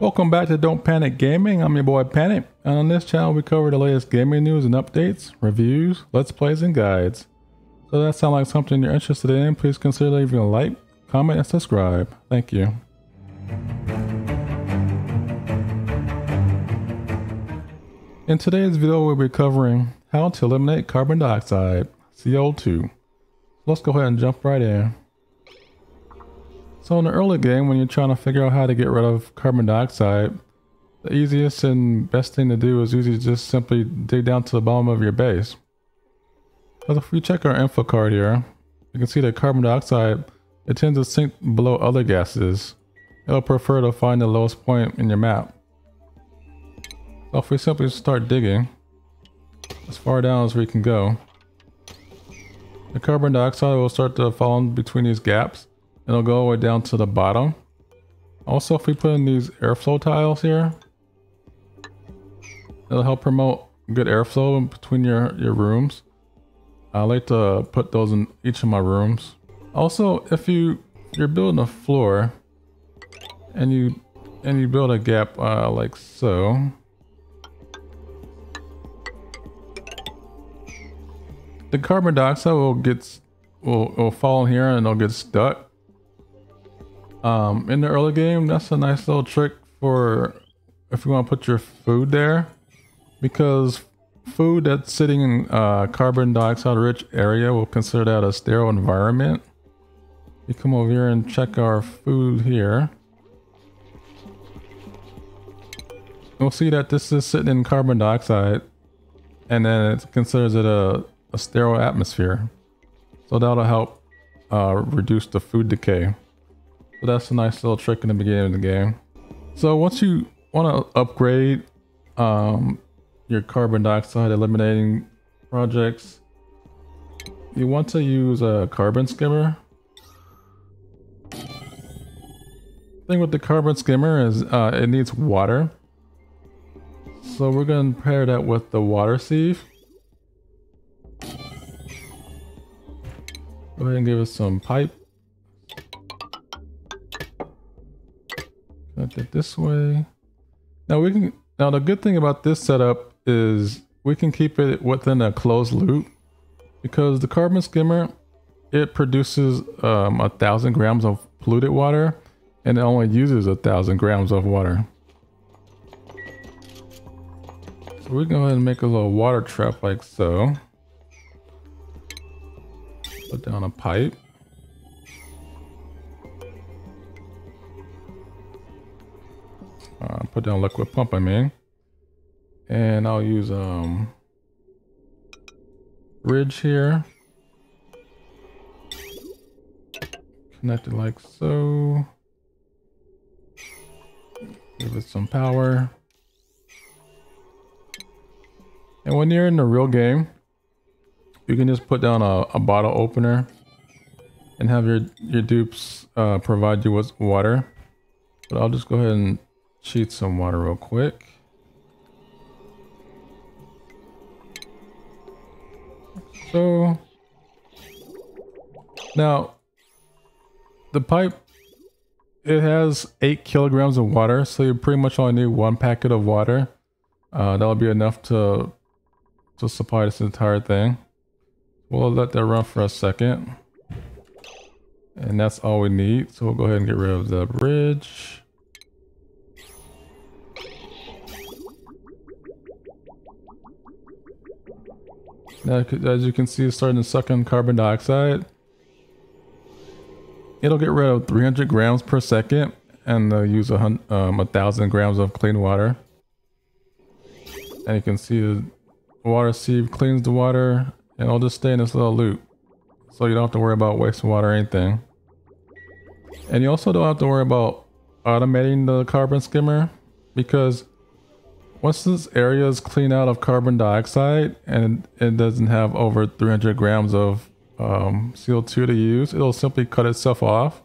Welcome back to Don't Panic Gaming. I'm your boy Panic, and on this channel we cover the latest gaming news and updates, reviews, let's plays, and guides. So that sounds like something you're interested in, please consider leaving a like, comment, and subscribe. Thank you. In today's video we'll be covering how to eliminate carbon dioxide, CO2. Let's go ahead and jump right in. So in the early game, when you're trying to figure out how to get rid of carbon dioxide, the easiest and best thing to do is usually just simply dig down to the bottom of your base. Because if we check our info card here, you can see that carbon dioxide, it tends to sink below other gases. It'll prefer to find the lowest point in your map. So if we simply start digging as far down as we can go, the carbon dioxide will start to fall in between these gaps. It'll go all the way down to the bottom. Also, if we put in these airflow tiles here, it'll help promote good airflow in between your rooms. I like to put those in each of my rooms. Also, if you're building a floor and you build a gap like so, the carbon dioxide will fall in here and it'll get stuck. In the early game, that's a nice little trick for if you want to put your food there, because food that's sitting in carbon dioxide rich area will consider that a sterile environment. You come over here and check our food here. You'll see that this is sitting in carbon dioxide, and then it considers it a sterile atmosphere. So that'll help reduce the food decay. So that's a nice little trick in the beginning of the game. So once you want to upgrade your carbon dioxide eliminating projects, you want to use a carbon skimmer. The thing with the carbon skimmer is it needs water. So we're going to pair that with the water sieve. Go ahead and give it some pipe. Connect it this way. Now the good thing about this setup is we can keep it within a closed loop, because the carbon skimmer, it produces 1,000 grams of polluted water and it only uses 1,000 grams of water. So we can go ahead and make a little water trap like so. Put down a pipe. Put down liquid pump, I mean. And I'll use bridge here. Connect it like so. Give it some power. And when you're in the real game, you can just put down a bottle opener and have your dupes provide you with water. But I'll just go ahead and cheat some water real quick. So now the pipe, it has 8 kilograms of water, so you pretty much only need 1 packet of water. That'll be enough to supply this entire thing. We'll let that run for a second, and that's all we need. So we'll go ahead and get rid of the bridge. Now, as you can see, it's starting to suck in carbon dioxide. It'll get rid of 300 grams per second, and use 1,000 grams of clean water. And you can see the water sieve cleans the water, and it'll just stay in this little loop, so you don't have to worry about wasting water or anything. And you also don't have to worry about automating the carbon skimmer, because once this area is clean out of carbon dioxide and it doesn't have over 300 grams of CO2 to use, it'll simply cut itself off.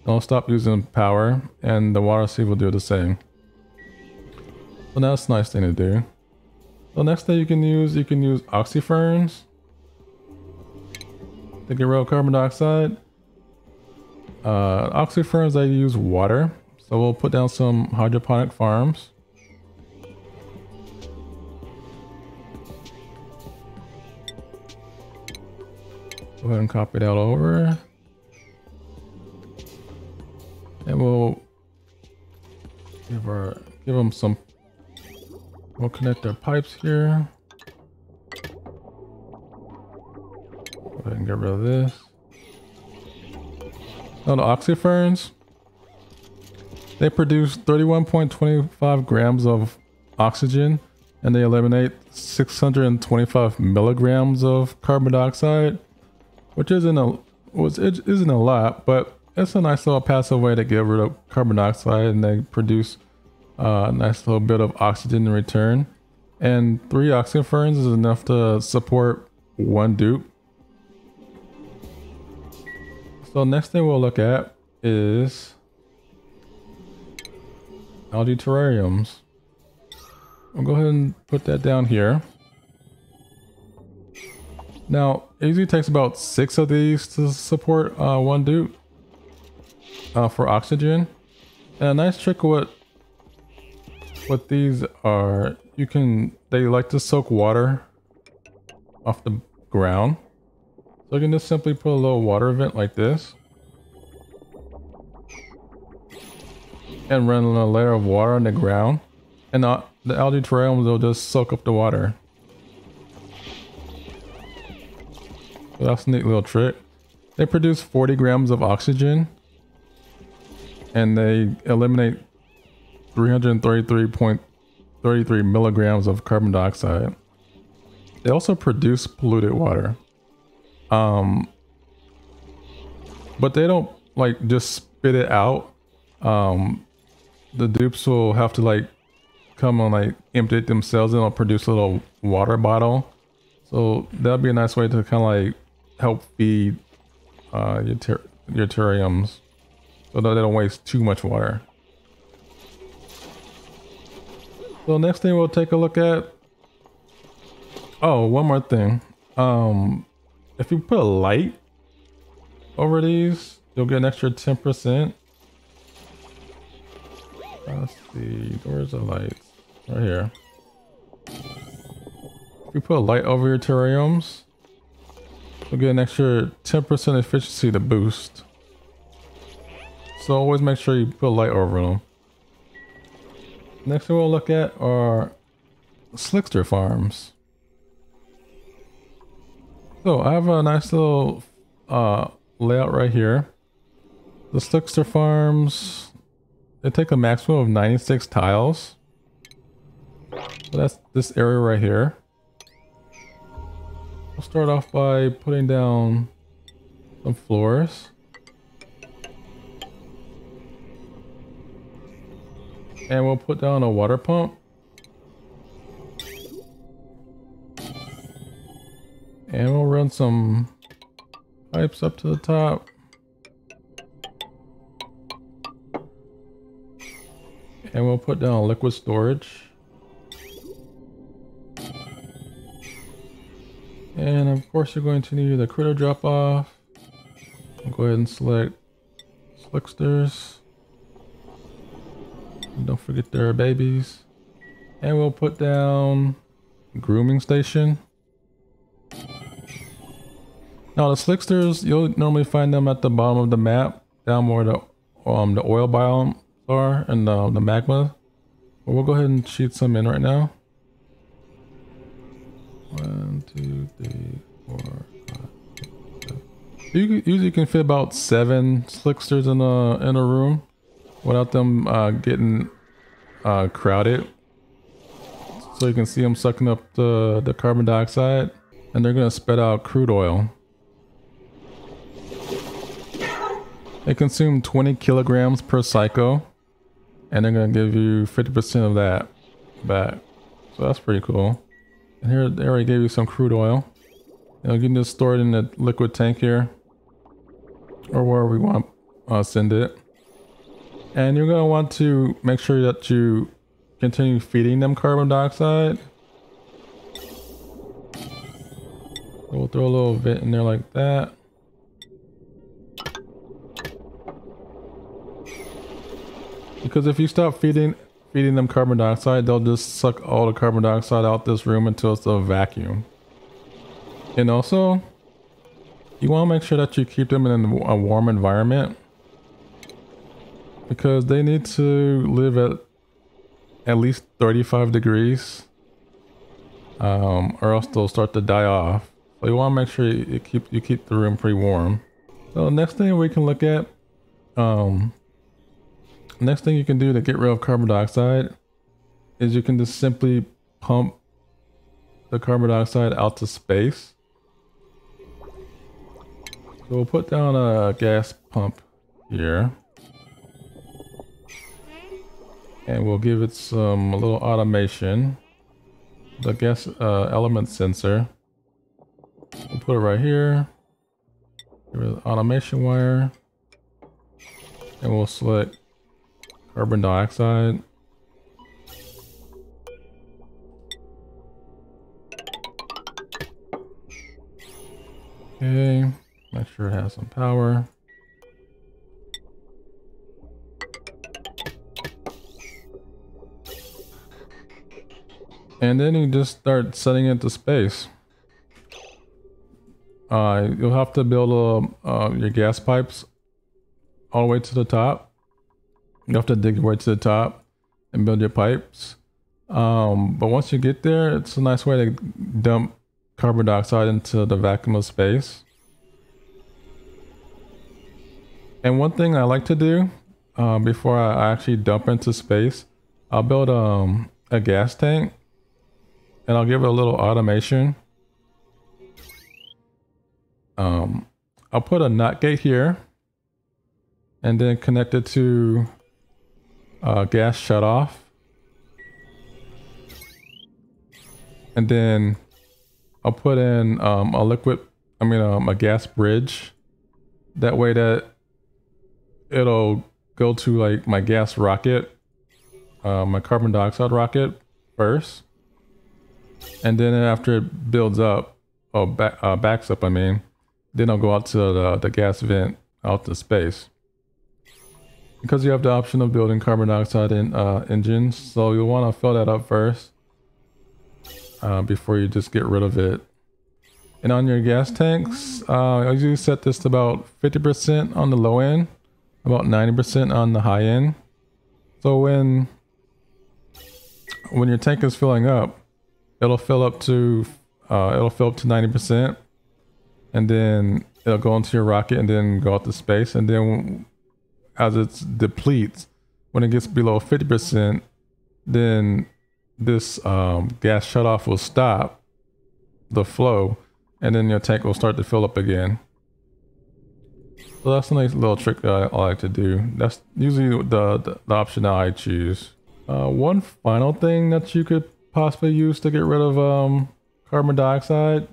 It'll stop using power, and the water sieve will do the same. So that's a nice thing to do. So next thing you can use oxyferns to get rid of carbon dioxide. Oxyferns, they use water, So we'll put down some hydroponic farms. Go ahead and copy that over. And we'll give them some. We'll connect our pipes here. Go ahead and get rid of this. Now the oxyferns, they produce 31.25 grams of oxygen, and they eliminate 625 milligrams of carbon dioxide, which isn't a lot, but it's a nice little passive way to get rid of carbon dioxide, and they produce a nice little bit of oxygen in return. And 3 oxyferns is enough to support 1 dupe. So next thing we'll look at is algae terrariums. I'll go ahead and put that down here. Now, it usually takes about 6 of these to support 1 dupe for oxygen. And a nice trick of what these are, they like to soak water off the ground. So you can just simply put a little water vent like this and run a layer of water on the ground, and the algae terrariums will just soak up the water. So that's a neat little trick. They produce 40 grams of oxygen, and they eliminate 333.33 milligrams of carbon dioxide. They also produce polluted water. But they don't like just spit it out. The dupes will have to like come and like empty it themselves, and they'll produce a little water bottle. So that'd be a nice way to kind of like help feed your terrariums, so that they don't waste too much water. So next thing we'll take a look at. Oh, one more thing. If you put a light over these, you'll get an extra 10%. Let's see, where's the lights? Right here. If you put a light over your terrariums, you'll get an extra 10% efficiency to boost. So always make sure you put a light over them. Next thing we'll look at are slickster farms. So I have a nice little layout right here. The slickster farms, they take a maximum of 96 tiles. So that's this area right here. We'll start off by putting down some floors. And we'll put down a water pump. And we'll run some pipes up to the top. And we'll put down liquid storage. And of course you're going to need a critter drop off. I'll go ahead and select slicksters. And don't forget there are babies. And we'll put down grooming station. Now the slicksters, you'll normally find them at the bottom of the map, down where the oil biome are and the magma. But we'll go ahead and shoot some in right now. 1, 2, 3, 4, 5, 6, 7. You usually can fit about 7 slicksters in a room without them getting crowded. So you can see them sucking up the carbon dioxide, and they're gonna spit out crude oil. They consume 20 kilograms per cycle, and they're gonna give you 50% of that back. So that's pretty cool. And here they already gave you some crude oil. You can just store it in the liquid tank here, or wherever we want to send it. And you're gonna want to make sure that you continue feeding them carbon dioxide. So we'll throw a little vent in there like that. Because if you stop feeding them carbon dioxide, they'll just suck all the carbon dioxide out this room until it's a vacuum. And also, you want to make sure that you keep them in a warm environment, because they need to live at least 35 degrees, or else they'll start to die off. So you want to make sure you keep the room pretty warm. So next thing we can look at, next thing you can do to get rid of carbon dioxide is you can just simply pump the carbon dioxide out to space. So we'll put down a gas pump here. And we'll give it a little automation. The gas element sensor. We'll put it right here. Give it an automation wire. And we'll select carbon dioxide. Okay, make sure it has some power. And then you just start setting it to space. You'll have to build your gas pipes all the way to the top. You have to dig your way to the top and build your pipes. But once you get there, it's a nice way to dump carbon dioxide into the vacuum of space. And one thing I like to do before I actually dump into space, I'll build a gas tank, and I'll give it a little automation. I'll put a NOT gate here, and then connect it to gas shutoff, and then I'll put in a gas bridge. That way that it'll go to like my gas rocket, my carbon dioxide rocket first, and then after it builds up, backs up, then I'll go out to the gas vent out to space. Because you have the option of building carbon dioxide engines, so you'll want to fill that up first before you just get rid of it. And on your gas tanks, I usually set this to about 50% on the low end, about 90% on the high end. So when your tank is filling up, it'll fill up to 90%, and then it'll go into your rocket and then go out to space. And then as it depletes, when it gets below 50%, then this gas shutoff will stop the flow, and then your tank will start to fill up again. So that's a nice little trick that I like to do. That's usually the option that I choose. One final thing that you could possibly use to get rid of carbon dioxide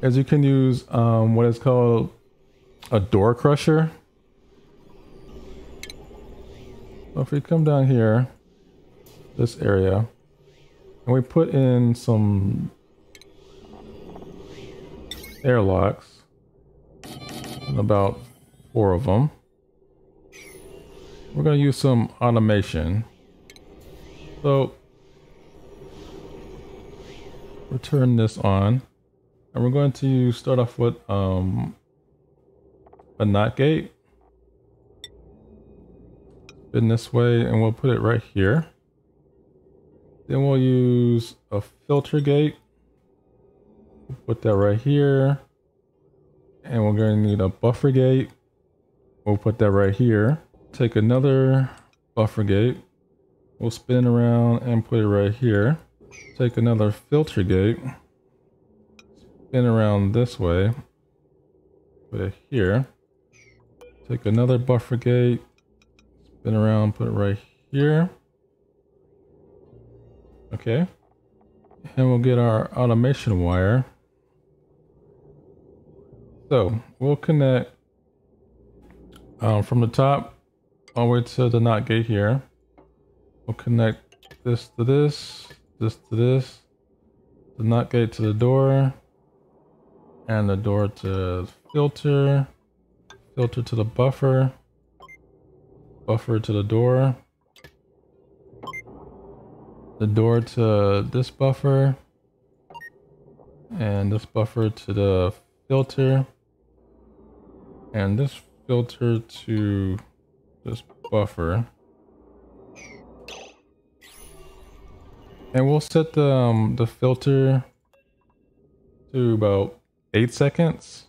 is you can use what is called a door crusher. So if we come down here, this area, and we put in some airlocks, about 4 of them. We're going to use some automation. So we'll turn this on, and we're going to start off with a NOT gate. Spin this way, and we'll put it right here. Then we'll use a filter gate. We'll put that right here. And we're going to need a buffer gate. We'll put that right here. Take another buffer gate. We'll spin around and put it right here. Take another filter gate. Spin around this way. Put it here. Take another buffer gate. Spin around, put it right here. Okay. And we'll get our automation wire. So we'll connect from the top all the way to the NOT gate here. We'll connect this to this, this to this, the NOT gate to the door, and the door to filter, filter to the buffer, buffer to the door to this buffer, and this buffer to the filter, and this filter to this buffer. And we'll set the filter to about 8 seconds.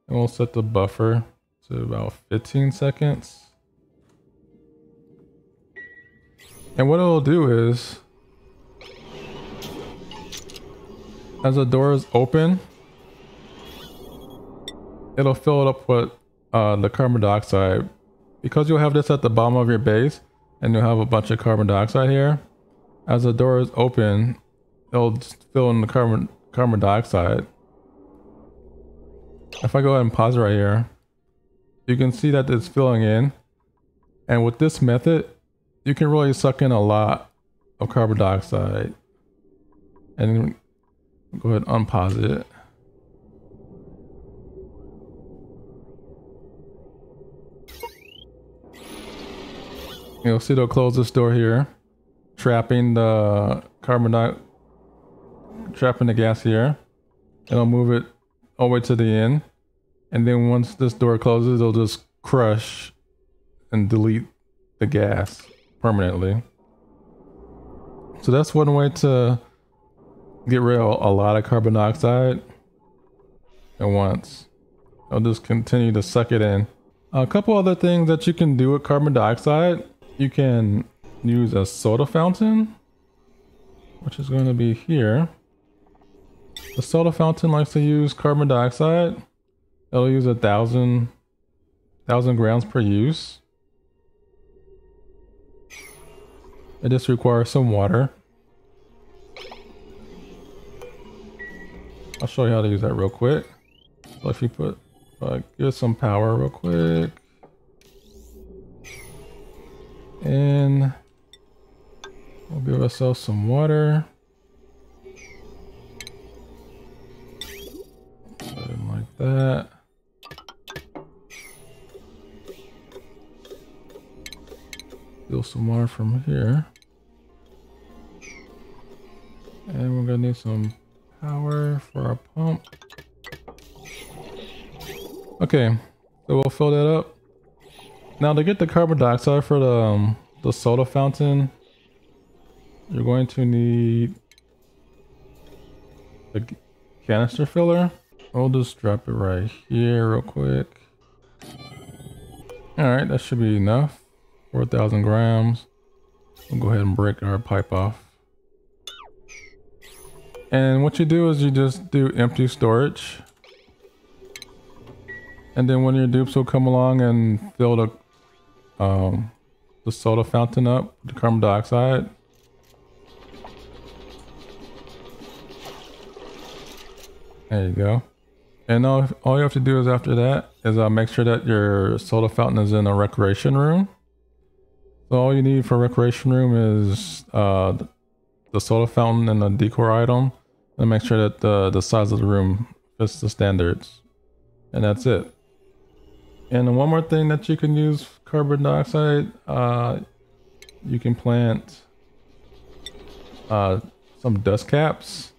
And we'll set the buffer to about 15 seconds. And what it'll do is, as the door is open, it'll fill it up with the carbon dioxide. Because you'll have this at the bottom of your base, and you'll have a bunch of carbon dioxide here. As the door is open, it'll just fill in the carbon dioxide. If I go ahead and pause it right here, you can see that it's filling in. And with this method, you can really suck in a lot of carbon dioxide. And go ahead and unpause it. You'll see they'll close this door here, trapping the trapping the gas here. It'll move it all the way to the end. And then once this door closes, it'll just crush and delete the gas permanently. So that's one way to get rid of a lot of carbon dioxide at once. I'll just continue to suck it in. A couple other things that you can do with carbon dioxide. You can use a soda fountain, which is going to be here. The soda fountain likes to use carbon dioxide. It'll use 1,000 grams per use. It just requires some water. I'll show you how to use that real quick. So if you put, give it some power real quick. And we'll give ourselves some water. Something like that. Fill some water from here. And we're gonna need some power for our pump. Okay, so we'll fill that up. Now to get the carbon dioxide for the soda fountain, you're going to need a canister filler. I'll just drop it right here real quick. Alright, that should be enough. 4,000 grams. We'll go ahead and break our pipe off. And what you do is you just do empty storage. And then when your dupes will come along and fill the soda fountain up with the carbon dioxide. There you go. And all you have to do is after that is make sure that your soda fountain is in a recreation room. So all you need for a recreation room is the soda fountain and a decor item. And make sure that the size of the room fits the standards. And that's it. And one more thing that you can use carbon dioxide, you can plant some dust caps.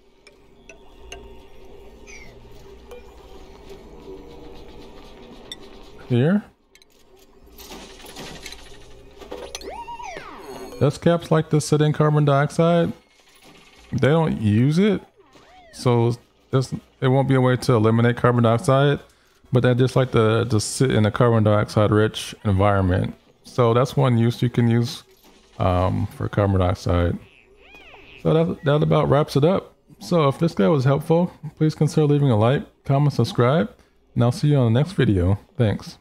Here. Dust caps like to sit in carbon dioxide. They don't use it, so it won't be a way to eliminate carbon dioxide, but they just like to just sit in a carbon dioxide rich environment. So that's one use you can use for carbon dioxide. So that about wraps it up. So if this guy was helpful, please consider leaving a like, comment, subscribe, and I'll see you on the next video. Thanks.